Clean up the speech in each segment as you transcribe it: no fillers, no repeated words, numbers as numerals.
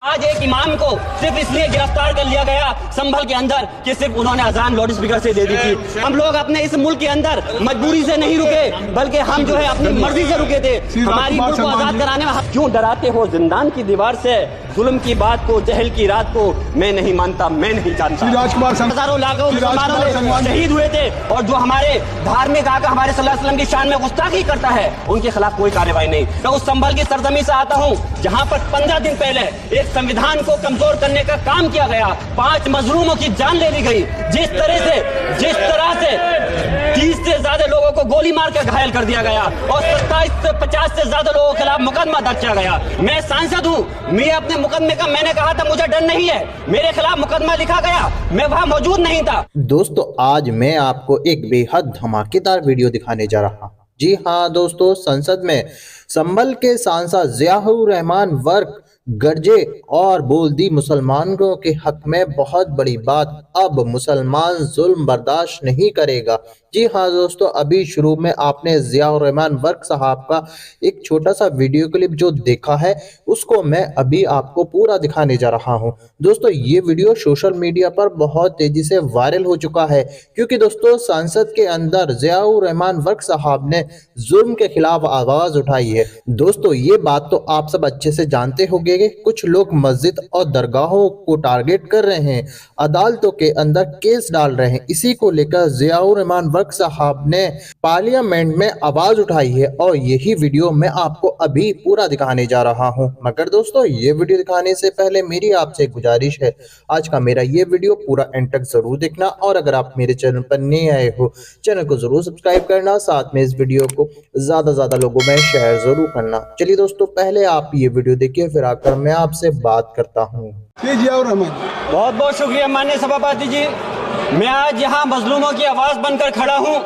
आज एक इमाम को सिर्फ इसलिए गिरफ्तार कर लिया गया संभल के अंदर कि सिर्फ उन्होंने अजान लाउड स्पीकर से दे दी थी। हम लोग अपने इस मुल्क के अंदर मजबूरी से नहीं रुके, बल्कि हम जो है अपनी मर्जी से रुके थे। हमारी मुल्क को आजाद कराने में क्यों डराते हो जिंदान की दीवार से? जुल्म की बात को, जहल की रात को मैं नहीं मानता, मैं नहीं जानता। हजारों लाखों मुसलमानों में शहीद हुए थे और जो हमारे धार्मिक आका हमारे सल्लल्लाहु अलैहि वसल्लम की शान में गुस्ताखी करता है उनके खिलाफ कोई कार्रवाई नहीं। मैं उस संभल की सरजमी से आता हूँ जहाँ पर 15 दिन पहले एक संविधान को कमजोर करने का काम किया गया, 5 मजलूमों की जान ले ली गई। जिस तरह से 30 से ज्यादा लोगों को गोली मार कर घायल कर दिया गया और 27 से 50 से ज्यादा लोगों के खिलाफ मुकदमा दर्ज किया गया। मैं सांसद हूँ, मैं अपने मुकदमे का मैंने कहा था मुझे डर नहीं है, मेरे खिलाफ मुकदमा लिखा गया, मैं वहां मौजूद नहीं था। दोस्तों आज मैं आपको एक बेहद धमाकेदार वीडियो दिखाने जा रहा हूँ। जी हाँ दोस्तों, संसद में संभल के सांसद ज़ियाउर रहमान वर्क गरजे और बोल दी मुसलमानों के हक में बहुत बड़ी बात, अब मुसलमान जुल्म बर्दाश्त नहीं करेगा। जी हाँ दोस्तों, अभी शुरू में आपने ज़ियाउर रहमान वर्क साहब का एक छोटा सा वीडियो क्लिप जो देखा है उसको मैं अभी आपको पूरा दिखाने जा रहा हूँ। दोस्तों ये वीडियो सोशल मीडिया पर बहुत तेजी से वायरल हो चुका है क्योंकि दोस्तों संसद के अंदर ज़ियाउर रहमान वर्क साहब ने जुल्म के खिलाफ आवाज उठाई है। दोस्तों ये बात तो आप सब अच्छे से जानते होंगे, कुछ लोग मस्जिद और दरगाहों को टारगेट कर रहे हैं, अदालतों के अंदर केस डाल रहे हैं। इसी को लेकर ज़ियाउर रहमान वर्क साहब ने पार्लियामेंट में आवाज उठाई है और यही वीडियो मैं आपको अभी पूरा दिखाने जा रहा हूं। मगर दोस्तों ये वीडियो दिखाने से पहले मेरी आपसे गुजारिश है, आज का मेरा ये वीडियो पूरा एंड तक जरूर देखना और अगर आप मेरे चैनल पर नए आए हो चैनल को जरूर सब्सक्राइब करना, साथ में इस वीडियो को ज्यादा लोगों में शेयर जरूर करना। चलिए दोस्तों पहले आप ये वीडियो देखिए, फिर आकर मैं आपसे बात करता हूँ। बहुत बहुत शुक्रिया माननीय सभापति जी। मैं आज यहाँ मजलूमों की आवाज बनकर खड़ा हूँ,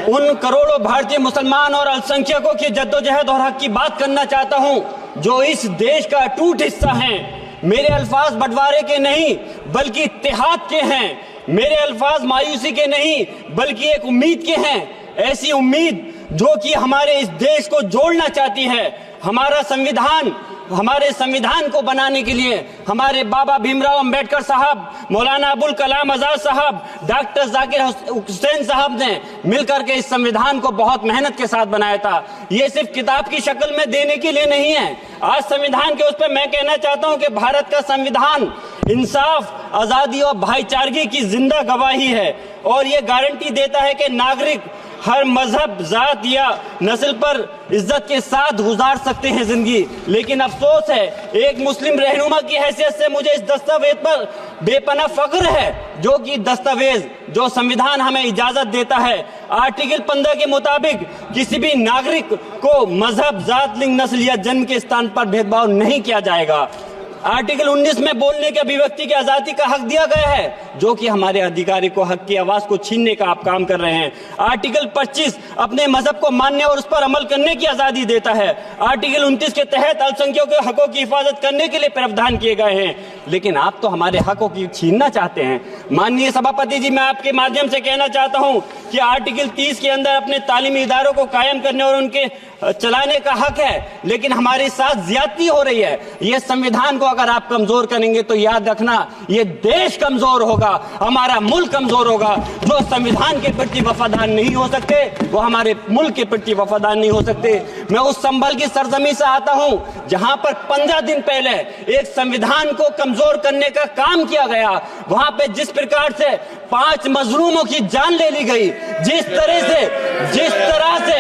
उन करोड़ों भारतीय मुसलमान और अल्पसंख्यकों की जद्दोजहद और हक की बात करना चाहता हूँ जो इस देश का अटूट हिस्सा हैं। मेरे अल्फाज बंटवारे के नहीं बल्कि इत्तेहाद के हैं, मेरे अल्फाज मायूसी के नहीं बल्कि एक उम्मीद के हैं, ऐसी उम्मीद जो कि हमारे इस देश को जोड़ना चाहती है। हमारे संविधान को बनाने के लिए हमारे बाबा भीमराव अंबेडकर साहब, मौलाना अबुल कलाम आजाद साहब, डॉक्टर जाकिर हुसैन साहब ने मिलकर के इस संविधान को बहुत मेहनत के साथ बनाया था। ये सिर्फ किताब की शक्ल में देने के लिए नहीं है। आज संविधान के उस पर मैं कहना चाहता हूं कि भारत का संविधान इंसाफ, आजादी और भाईचारगी की जिंदा गवाही है और ये गारंटी देता है कि नागरिक हर मजहब, जात या नस्ल पर इज्जत के साथ गुजार सकते हैं जिंदगी। लेकिन अफसोस है, एक मुस्लिम रहनुमा की हैसियत से मुझे इस दस्तावेज पर बेपनाह फख्र है जो कि दस्तावेज जो संविधान हमें इजाजत देता है। आर्टिकल 15 के मुताबिक किसी भी नागरिक को मजहब, जात, लिंग, नस्ल या जन्म के स्थान पर भेदभाव नहीं किया जाएगा। आर्टिकल 19 में बोलने के अभिव्यक्ति की आजादी का हक दिया गया है जो कि हमारे अधिकारी को हक की आवाज को छीनने का आप काम कर रहे हैं। आर्टिकल 25 अपने मजहब को मानने और उस पर अमल करने की आजादी देता है। आर्टिकल 29 के तहत अल्पसंख्यकों के हकों की हिफाजत करने के लिए प्रावधान किए गए हैं, लेकिन आप तो हमारे हकों की छीनना चाहते हैं। माननीय सभापति जी, मैं आपके माध्यम से कहना चाहता हूं कि आर्टिकल 30 के अंदर अपने तालीमी इदारों को कायम करने और उनके चलाने का हक है, लेकिन हमारे साथ ज्यादती हो रही है। ये संविधान को अगर आप कमजोर करेंगे तो याद रखना ये देश कमजोर होगा, हमारा मुल्क कमजोर होगा। जो संविधान के प्रति वफादार नहीं हो सकते वो हमारे मुल्क के प्रति वफादार नहीं हो सकते। मैं उस संभल की सरजमी से आता हूं जहां पर 15 दिन पहले एक संविधान को कमजोर करने का काम किया गया। वहां पे जिस प्रकार से 5 मजलूमों की जान ले ली गई, जिस तरह से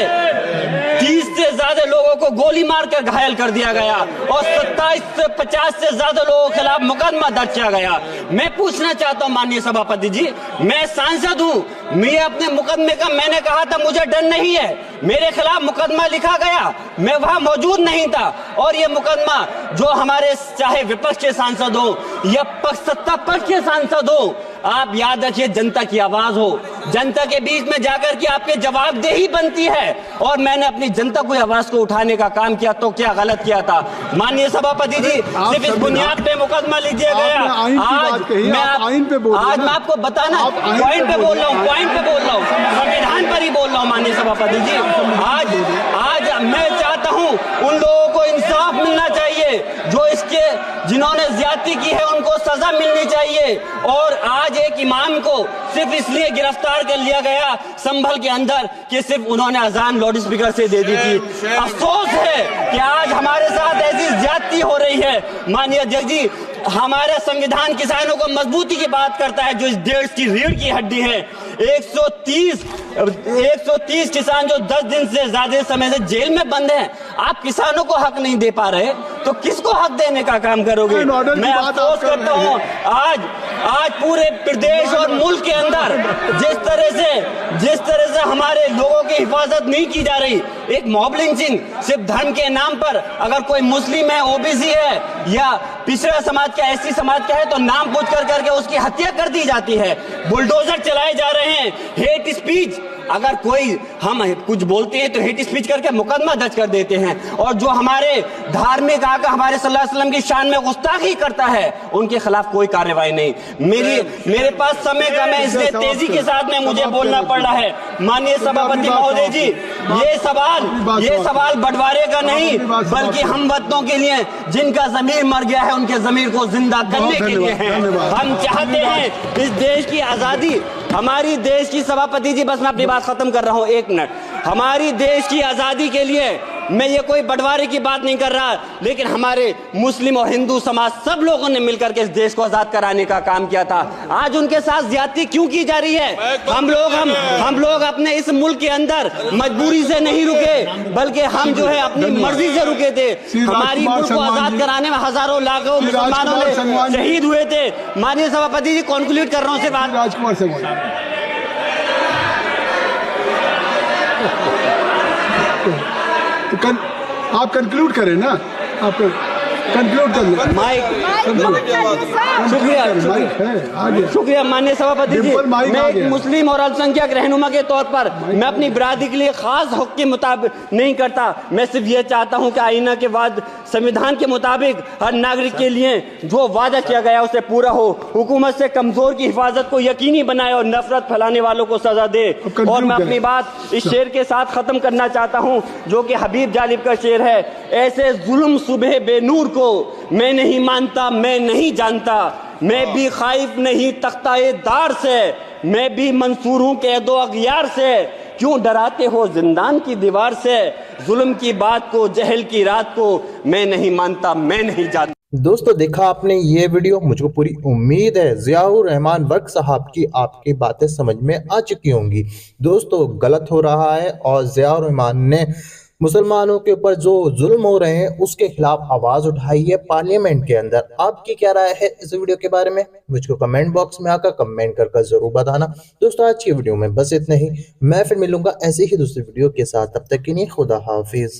30 से ज्यादा लोगों को गोली मारकर घायल कर दिया गया और 27 से 50 से ज्यादा लोगों के खिलाफ मुकदमा दर्ज किया गया। मैं पूछना चाहता हूं माननीय सभापति जी, मैं सांसद हूं, मैं अपने मुकदमे का मैंने कहा था मुझे डर नहीं है, मेरे खिलाफ मुकदमा लिखा गया, मैं वहां मौजूद नहीं था और ये मुकदमा जो हमारे चाहे विपक्ष के सांसद हो या सत्ता पक्ष के सांसद हो, आप याद रखिए जनता की आवाज हो, जनता के बीच में जाकर के आपके जवाबदेही बनती है और मैंने अपनी जनता की आवाज को उठाने का काम किया तो क्या गलत किया था? माननीय सभापति जी, सिर्फ इस बुनियाद पे मुकदमा लीजिए गया। आज मैं आपको बताना पॉइंट पे बोल रहा हूँ, संविधान पर ही बोल रहा हूँ माननीय सभापति जी। आज मैं चाहता कहता हूं उन लोगों को इंसाफ मिलना चाहिए, जो इसके जिन्होंने ज्यादती की है उनको सजा मिलनी चाहिए। और आज एक इमाम को सिर्फ इसलिए गिरफ्तार कर लिया गया संभल के अंदर कि सिर्फ उन्होंने अजान लाउड स्पीकर से दे दी थी। अफसोस है कि आज हमारे साथ ऐसी ज्यादती हो रही है। माननीय अध्यक्ष जी, हमारा संविधान किसानों को मजबूती की बात करता है, जो इस देश की रीढ़ की हड्डी है। 130 किसान जो 10 दिन से ज्यादा समय से जेल में बंद हैं, आप किसानों को हक नहीं दे पा रहे तो किसको हक देने का काम करोगे? मैं अफसोस करता हूं आज पूरे प्रदेश और मुल्क के अंदर जिस तरह से हमारे लोगों की हिफाजत नहीं की जा रही। एक मॉब लिंचिंग सिर्फ धर्म के नाम पर, अगर कोई मुस्लिम है, ओबीसी है या पिछड़ा समाज का, एससी समाज का है तो नाम पूछ करके उसकी हत्या कर दी जाती है। बुलडोजर चलाए जा रहे हैं। हेट स्पीच, अगर कोई हम कुछ बोलते हैं तो हेट स्पीच करके मुकदमा दर्ज कर देते हैं। और जो हमारे धार्मिक आका हमारे सल्लल्लाहु अलैहि वसल्लम की शान में गुस्ताखी करता है, उनके खिलाफ कोई कार्रवाई नहीं। मेरे पास समय कम है, इसलिए तेजी के साथ में मुझे बोलना पड़ रहा है। माननीय सभापति महोदय जी, ये सवाल बंटवारे का नहीं बल्कि हम वतनों के लिए, जिनका जमीर मर गया है उनके जमीर को जिंदा करने के लिए है। हम चाहते हैं इस देश की आजादी, हमारी देश की, सभापति जी बस मैं अपनी बात खत्म कर रहा हूं, 1 मिनट। हमारी देश की आजादी के लिए मैं ये कोई बंटवारे की बात नहीं कर रहा, लेकिन हमारे मुस्लिम और हिंदू समाज सब लोगों ने मिलकर के इस देश को आजाद कराने का काम किया था। आज उनके साथ ज्यादती क्यों की जा रही है? हम लोग अपने इस मुल्क के अंदर मजबूरी से नहीं रुके, बल्कि हम जो है अपनी मर्जी से रुके थे। हमारी मुल्क को आजाद कराने में हजारों लाखों मुसलमानों ने शहीद हुए थे। माननीय सभापति जी, कॉन्क्लूड कर रहा हूँ, सिर्फ राजकुमार से तो आप कंक्लूड करें ना, आप कंक्लूड कर लें। शुक्रिया माननीय सभापति जी। मैं एक मुस्लिम और अल्पसंख्यक रहनुमा के तौर पर मैं अपनी बिरादरी के लिए खास हक के मुताबिक नहीं करता। मैं सिर्फ ये चाहता हूं कि आईना के बाद संविधान के मुताबिक हर नागरिक के लिए जो वादा किया गया उसे पूरा हो, हुकूमत से कमजोर की हिफाजत को यकीनी बनाए और नफरत फैलाने वालों को सजा दे। और मैं अपनी बात इस शेर के साथ खत्म करना चाहता हूं, जो कि हबीब जालिब का शेर है। ऐसे जुल्म सुबह बेनूर को मैं नहीं मानता, मैं नहीं जानता, मैं भी खाइफ नहीं तख्ताए दार से, मैं भी मंसूर हूं कैदो अगयार से। क्यों डराते हो जिंदान की दीवार से, जुल्म की बात को, जहल की रात को मैं नहीं मानता, मैं नहीं जानता। दोस्तों, देखा आपने ये वीडियो। मुझको पूरी उम्मीद है ज़ियाउर रहमान वर्क साहब की आपकी बातें समझ में आ चुकी होंगी। दोस्तों, गलत हो रहा है और ज़ियाउर रहमान ने मुसलमानों के ऊपर जो जुल्म हो रहे हैं उसके खिलाफ आवाज उठाई है पार्लियामेंट के अंदर। आपकी क्या राय है इस वीडियो के बारे में? मुझको कमेंट बॉक्स में आकर कमेंट कर जरूर बताना। दोस्तों, आज की वीडियो में बस इतना ही। मैं फिर मिलूंगा ऐसे ही दूसरी वीडियो के साथ, तब तक के लिए खुदा हाफिज।